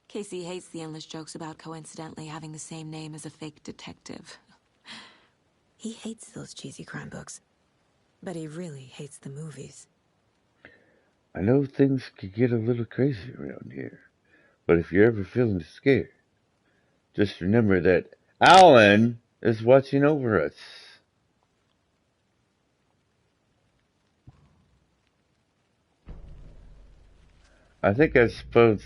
Speaker 3: Casey hates the endless jokes about coincidentally having the same name as a fake detective. He hates those cheesy crime books, but he really hates the movies.
Speaker 1: I know things could get a little crazy around here, but if you're ever feeling scared, just remember that Alan is watching over us. I think I suppose...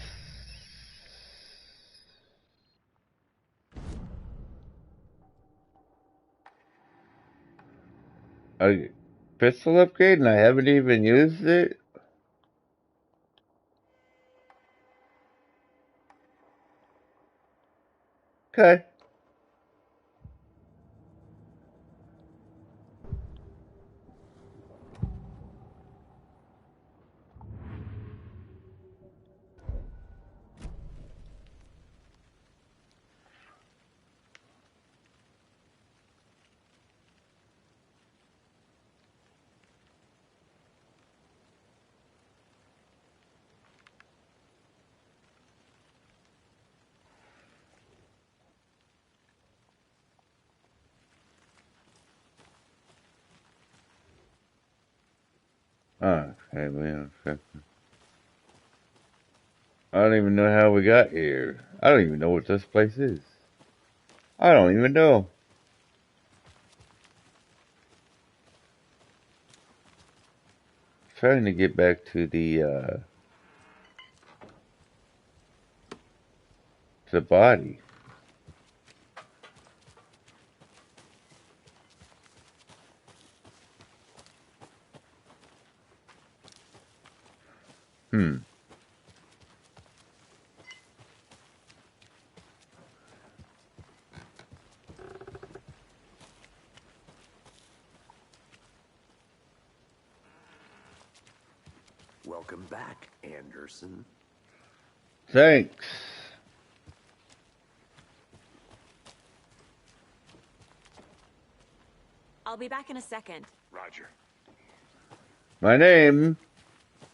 Speaker 1: a pistol upgrade and I haven't even used it? Okay. Oh, okay, man. Okay. I don't even know how we got here. I don't even know what this place is. I don't even know. Trying to get back to the body. Hmm.
Speaker 5: Welcome back, Anderson.
Speaker 1: Thanks.
Speaker 3: I'll be back in a second.
Speaker 7: Roger.
Speaker 1: My name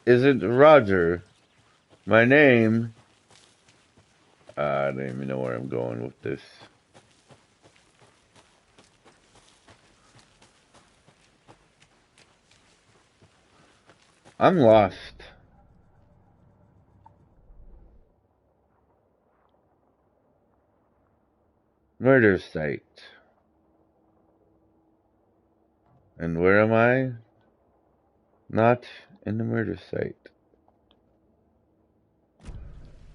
Speaker 1: isn't Roger. My name... I don't even know where I'm going with this. I'm lost. Murder site. And where am I? Not in the murder site.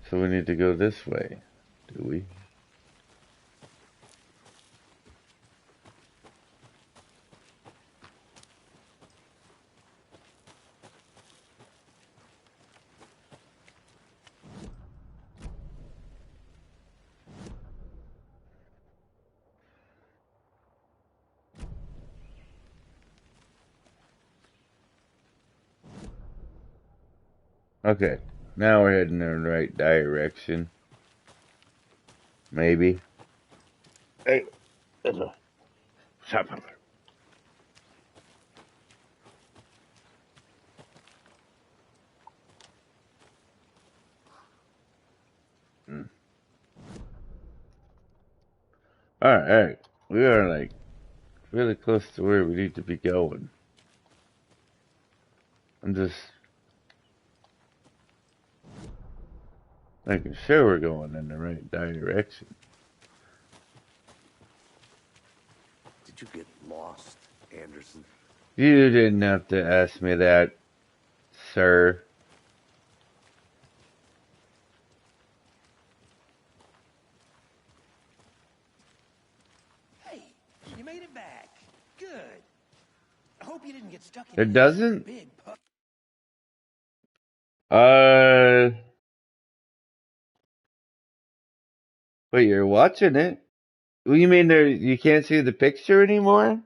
Speaker 1: So we need to go this way, do we? Okay, now we're heading in the right direction. Maybe. Hey, stop. Alright, we are like really close to where we need to be going. I'm just making sure we're going in the right direction.
Speaker 5: Did you get lost, Anderson?
Speaker 1: You didn't have to ask me that, sir.
Speaker 8: Hey, you made it back. Good. I hope you didn't get stuck in
Speaker 1: It doesn't?
Speaker 8: big pub.
Speaker 1: But you're watching it. What do you mean you can't see the picture anymore?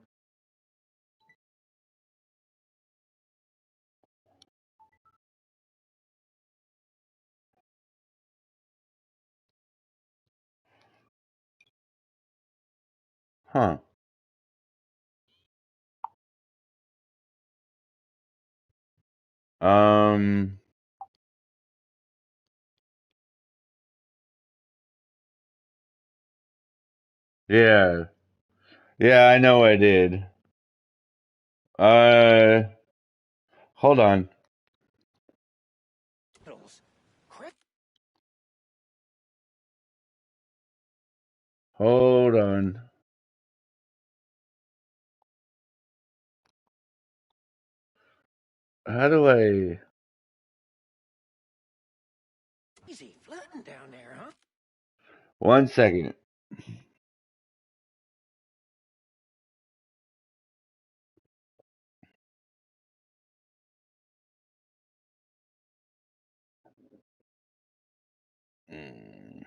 Speaker 1: Huh. Um, yeah. Yeah, I know I did. Uh, hold on. Hold on. How do I...
Speaker 8: Easy floating down there, huh?
Speaker 1: 1 second. Mm.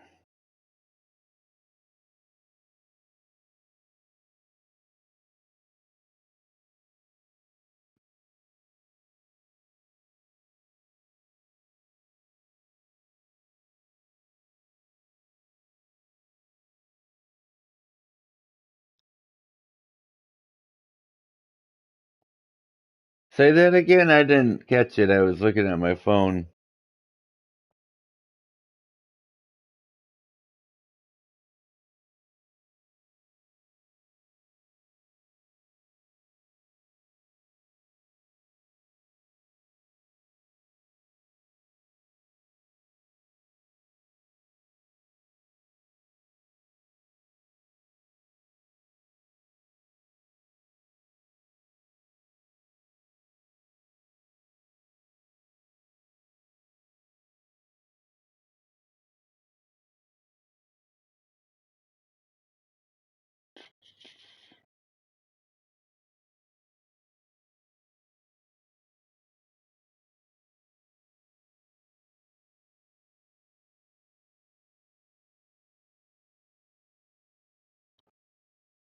Speaker 1: Say that again? I didn't catch it. I was looking at my phone.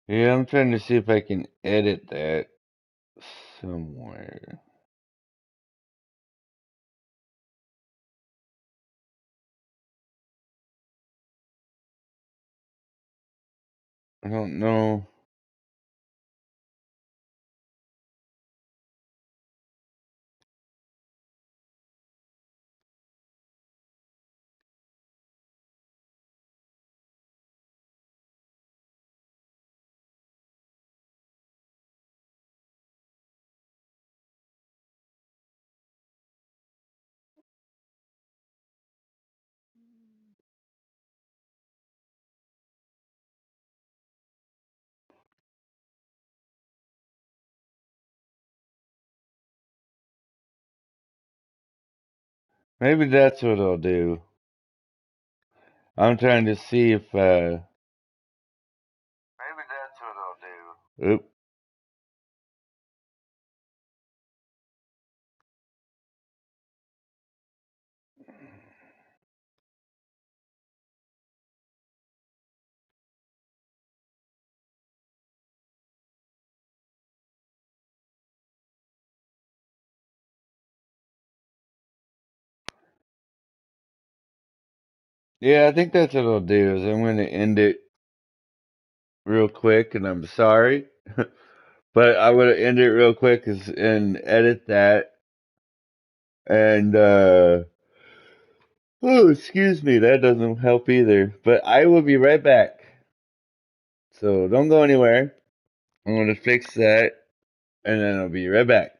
Speaker 1: Yeah, I'm trying to see if I can edit that somewhere. I don't know. Maybe that's what I'll do. I'm trying to see if, Maybe that's what I'll do. Oop. Yeah, I think that's what I'll do. Is I'm going to end it real quick, and I'm sorry, but I would end it real quick and edit that. And oh, excuse me, that doesn't help either. But I will be right back. So don't go anywhere. I'm going to fix that, and then I'll be right back.